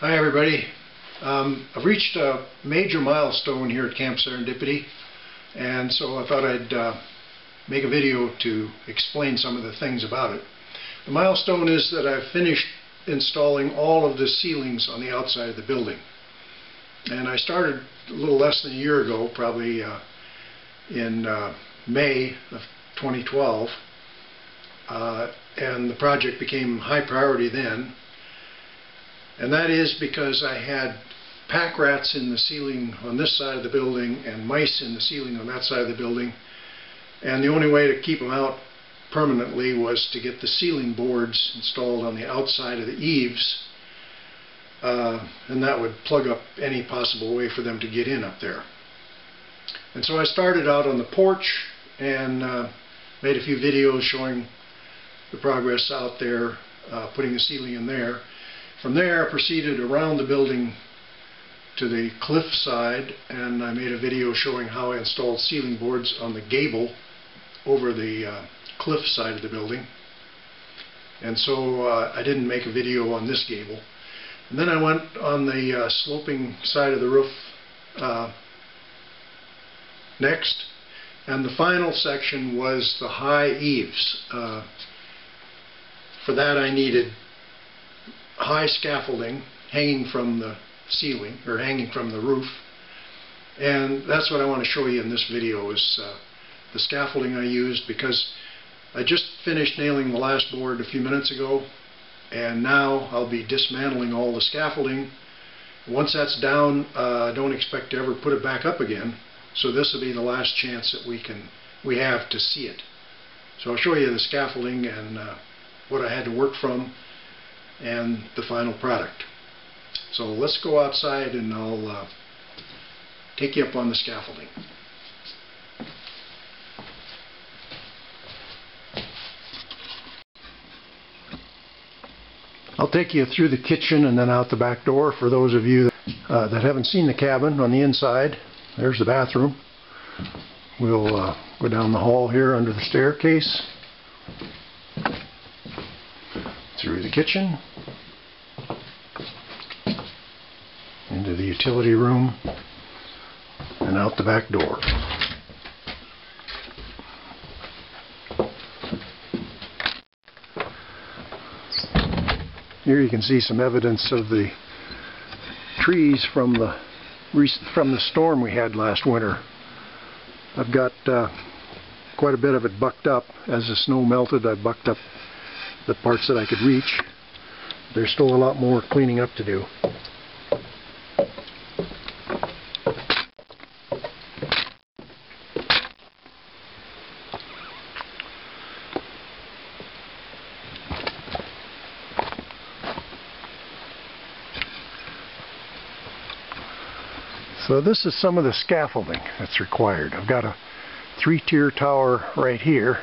Hi everybody. I've reached a major milestone here at Camp Serendipity, and so I thought I'd make a video to explain some of the things about it. The milestone is that I've finished installing all of the ceilings on the outside of the building. And I started a little less than a year ago, probably in May of 2012, and the project became high priority then. And that is because I had packrats in the ceiling on this side of the building and mice in the ceiling on that side of the building. And the only way to keep them out permanently was to get the ceiling boards installed on the outside of the eaves. And that would plug up any possible way for them to get in up there. And so I started out on the porch and made a few videos showing the progress out there, putting the ceiling in there. From there I proceeded around the building to the cliff side, and I made a video showing how I installed ceiling boards on the gable over the cliff side of the building. And so I didn't make a video on this gable. And then I went on the sloping side of the roof next, and the final section was the high eaves. For that I needed high scaffolding hanging from the ceiling, or hanging from the roof, and that's what I want to show you in this video is the scaffolding I used, because I just finished nailing the last board a few minutes ago, and now I'll be dismantling all the scaffolding. Once that's down, I don't expect to ever put it back up again, so this will be the last chance that we have to see it. So I'll show you the scaffolding and what I had to work from and the final product. So let's go outside and I'll take you up on the scaffolding. I'll take you through the kitchen and then out the back door for those of you that haven't seen the cabin on the inside. There's the bathroom. We'll go down the hall here under the staircase, through the kitchen, into the utility room, and out the back door. Here you can see some evidence of the trees from the storm we had last winter. I've got quite a bit of it bucked up. As the snow melted, I bucked up the parts that I could reach. There's still a lot more cleaning up to do. So this is some of the scaffolding that's required. I've got a 3-tier tower right here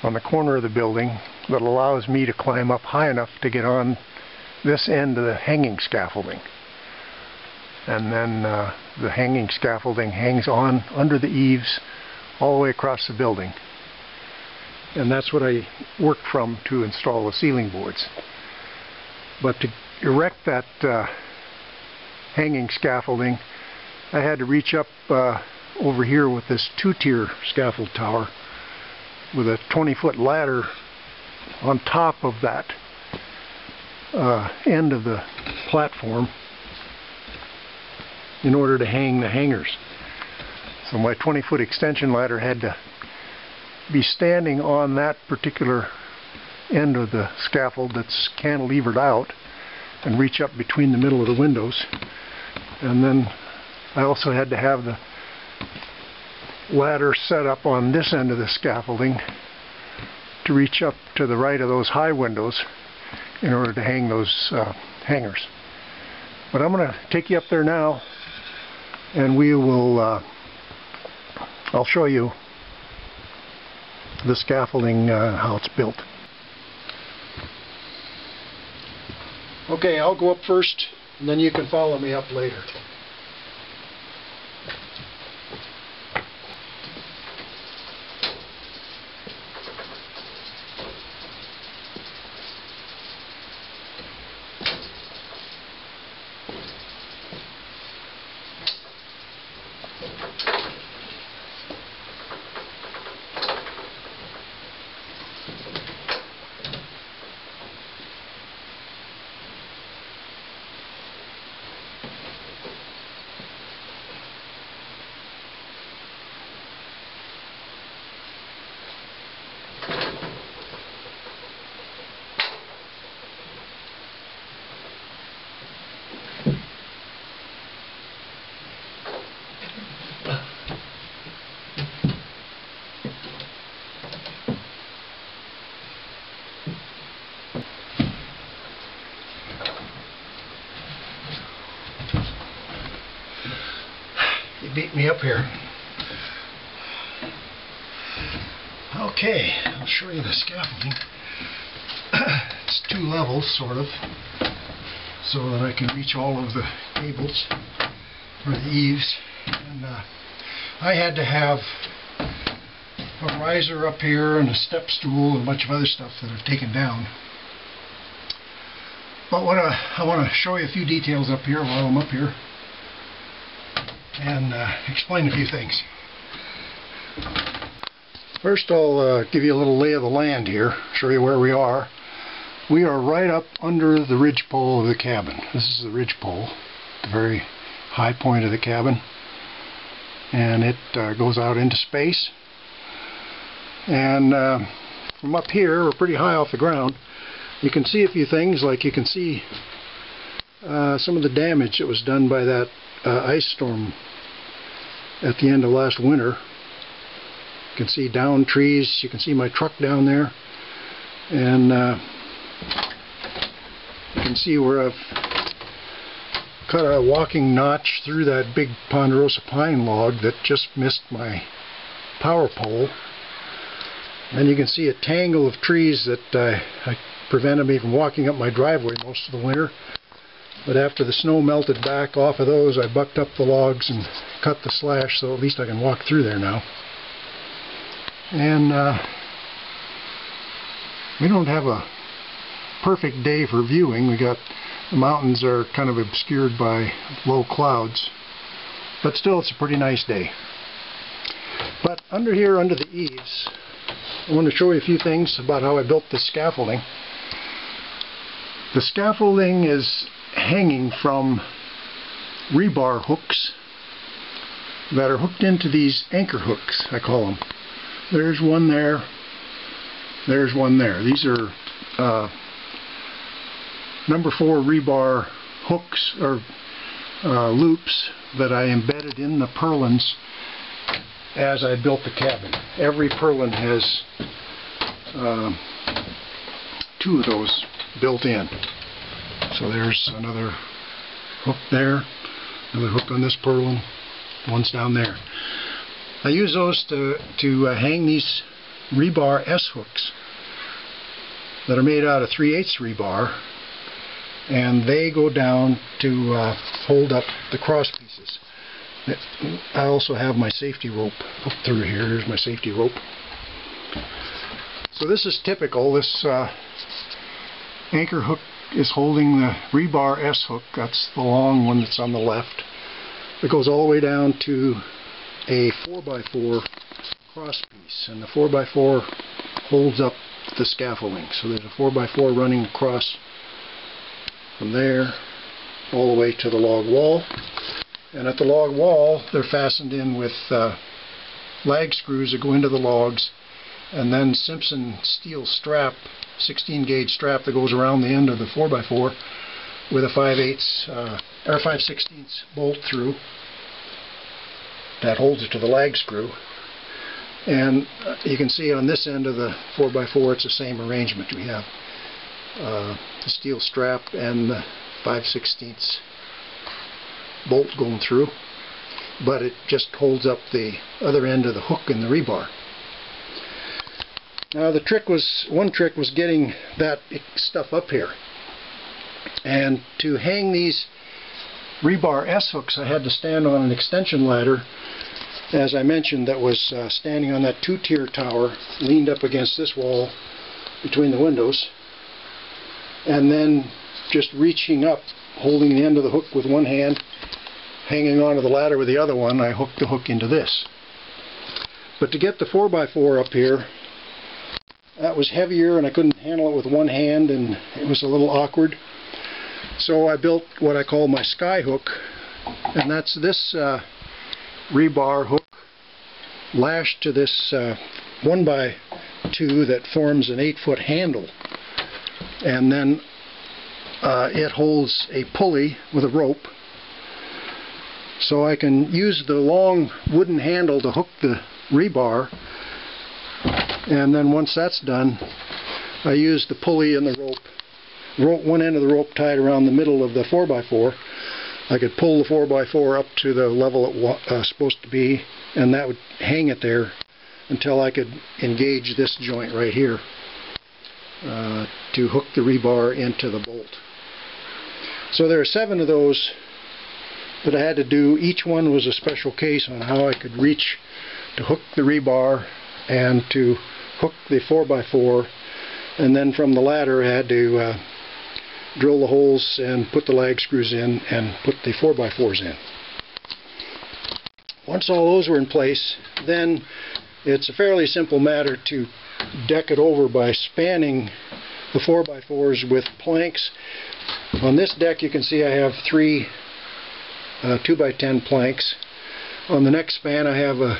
on the corner of the building that allows me to climb up high enough to get on this end of the hanging scaffolding. And then the hanging scaffolding hangs on under the eaves all the way across the building. And that's what I worked from to install the ceiling boards. But to erect that hanging scaffolding, I had to reach up over here with this 2-tier scaffold tower with a 20-foot ladder on top of that end of the platform in order to hang the hangers. So my 20-foot extension ladder had to be standing on that particular end of the scaffold that's cantilevered out and reach up between the middle of the windows. And then I also had to have the ladder set up on this end of the scaffolding to reach up to the right of those high windows in order to hang those hangers. But I'm going to take you up there now, and we will I'll show you the scaffolding, how it's built. Okay, I'll go up first, and then you can follow me up later. take me up here. Okay, I'll show you the scaffolding. It's 2 levels, sort of, so that I can reach all of the cables for the eaves. And I had to have a riser up here and a step stool and a bunch of other stuff that I've taken down. But what I want to show you a few details up here while I'm up here and explain a few things. First I'll give you a little lay of the land here, show you where we are. We are right up under the ridge pole of the cabin. This is the ridge pole, the very high point of the cabin. And it goes out into space. And from up here, we're pretty high off the ground, you can see a few things, like you can see some of the damage that was done by that ice storm at the end of last winter. You can see downed trees, you can see my truck down there, and you can see where I've cut a walking notch through that big ponderosa pine log that just missed my power pole. And you can see a tangle of trees that I prevented me from walking up my driveway most of the winter. But after the snow melted back off of those, I bucked up the logs and cut the slash, so at least I can walk through there now. And we don't have a perfect day for viewing. The mountains are kind of obscured by low clouds, but still it's a pretty nice day. But under here, under the eaves, I want to show you a few things about how I built this scaffolding. The scaffolding is hanging from rebar hooks that are hooked into these anchor hooks, I call them. There's one there, there's one there. These are number 4 rebar hooks or loops that I embedded in the purlins as I built the cabin. Every purlin has 2 of those built in. So there's another hook there, another hook on this purlin, one's down there. I use those to hang these rebar S-hooks that are made out of 3/8 rebar, and they go down to hold up the cross pieces. I also have my safety rope hooked through here. Here's my safety rope. So this is typical. This anchor hook is holding the rebar S-hook. That's the long one that's on the left. It goes all the way down to a 4x4 cross piece, and the 4x4 holds up the scaffolding. So there's a 4x4 running across from there all the way to the log wall. And at the log wall, they're fastened in with lag screws that go into the logs, and then Simpson steel strap, 16 gauge strap that goes around the end of the 4x4 with a 5/16 bolt through that holds it to the lag screw. And you can see on this end of the 4x4 it's the same arrangement. We have the steel strap and the 5/16 bolt going through, but it just holds up the other end of the hook in the rebar. Now one trick was getting that stuff up here, and to hang these rebar S-hooks I had to stand on an extension ladder, as I mentioned, that was standing on that 2-tier tower leaned up against this wall between the windows, and then just reaching up, holding the end of the hook with one hand, hanging onto the ladder with the other one. I hooked the hook into this. But to get the 4x4 up here, that was heavier and I couldn't handle it with one hand, and it was a little awkward. So I built what I call my sky hook, and that's this rebar hook lashed to this 1x2 that forms an 8-foot handle, and then it holds a pulley with a rope, so I can use the long wooden handle to hook the rebar, and then once that's done I use the pulley and the rope, one end of the rope tied around the middle of the 4x4. I could pull the 4x4 up to the level it was supposed to be, and that would hang it there until I could engage this joint right here to hook the rebar into the bolt. So there are 7 of those that I had to do. Each one was a special case on how I could reach to hook the rebar and to hook the 4x4, and then from the ladder I had to drill the holes and put the lag screws in and put the 4x4s in. Once all those were in place, then it's a fairly simple matter to deck it over by spanning the 4x4s with planks. On this deck you can see I have 3 2x10 planks. On the next span I have a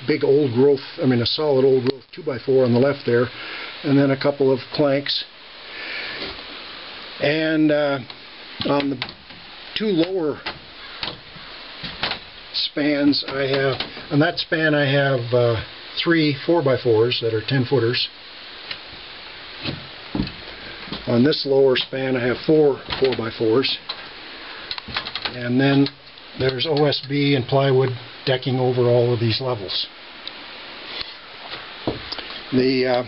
big old growth, a solid old growth 2x4 on the left there, and then a couple of planks. And on the 2 lower spans on that span I have 3 4x4s that are 10-footers. On this lower span I have 4 4x4s. And then there's OSB and plywood decking over all of these levels. The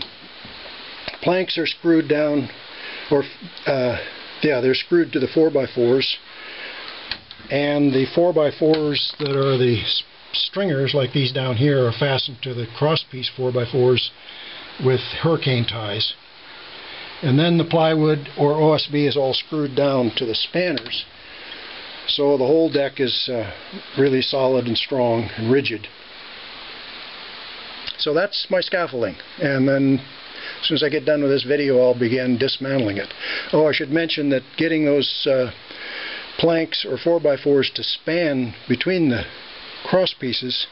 planks are screwed down, or they're screwed to the 4x4s, and the 4x4s that are the stringers, like these down here, are fastened to the crosspiece 4x4s with hurricane ties. And then the plywood or OSB is all screwed down to the spanners, so the whole deck is really solid and strong and rigid. So that's my scaffolding, and then as soon as I get done with this video I'll begin dismantling it. Oh, I should mention that getting those planks or 4x4s to span between the cross pieces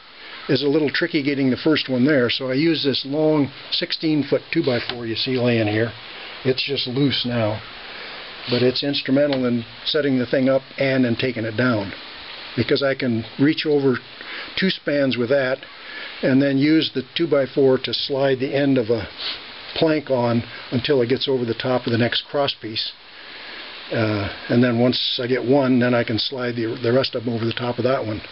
is a little tricky getting the first one there, so I use this long 16-foot 2x4 you see laying here. It's just loose now, but it's instrumental in setting the thing up and in taking it down, because I can reach over 2 spans with that and then use the 2x4 to slide the end of a plank on until it gets over the top of the next cross piece. And then once I get one, then I can slide the rest of them over the top of that one.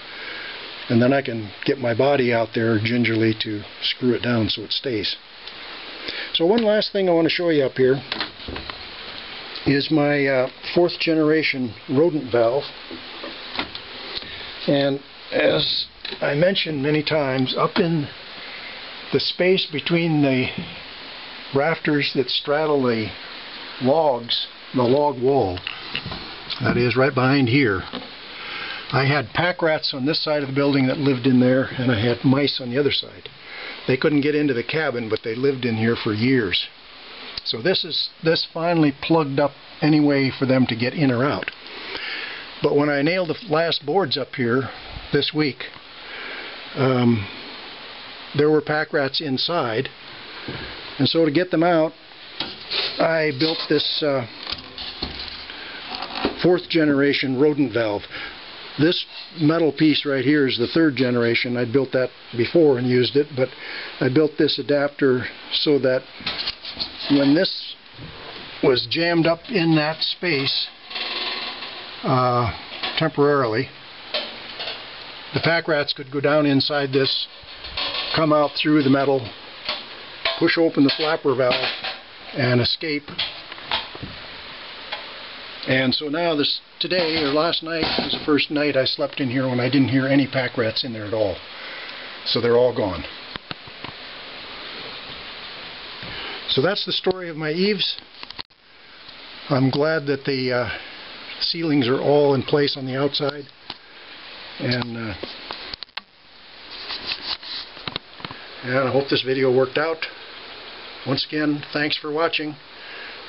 And then I can get my body out there gingerly to screw it down so it stays. So one last thing I want to show you up here is my 4th generation Rodent valve. And as I mentioned many times, up in the space between the rafters that straddle the logs, the log wall, that is right behind here, I had packrats on this side of the building that lived in there, and I had mice on the other side. They couldn't get into the cabin, but they lived in here for years. So this finally plugged up any way for them to get in or out. But when I nailed the last boards up here this week, there were packrats inside, and so to get them out I built this 4th generation Rodent valve. This metal piece right here is the 3rd generation. I built that before and used it, but I built this adapter so that when this was jammed up in that space temporarily, the packrats could go down inside this, come out through the metal, push open the flapper valve, and escape. And so now today, or last night, was the first night I slept in here when I didn't hear any packrats in there at all. So they're all gone. So that's the story of my eaves. I'm glad that the ceilings are all in place on the outside. And I hope this video worked out. Once again, thanks for watching.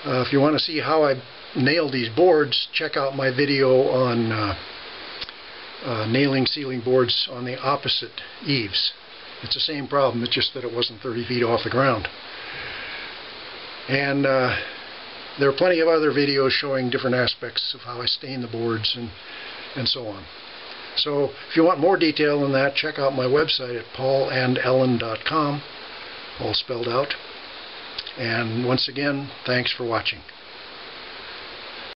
If you want to see how I nailed these boards, check out my video on nailing ceiling boards on the opposite eaves. It's the same problem, it's just that it wasn't 30 feet off the ground. And there are plenty of other videos showing different aspects of how I stain the boards and so on. So if you want more detail on that, check out my website at paulandellen.com, all spelled out. And once again, thanks for watching.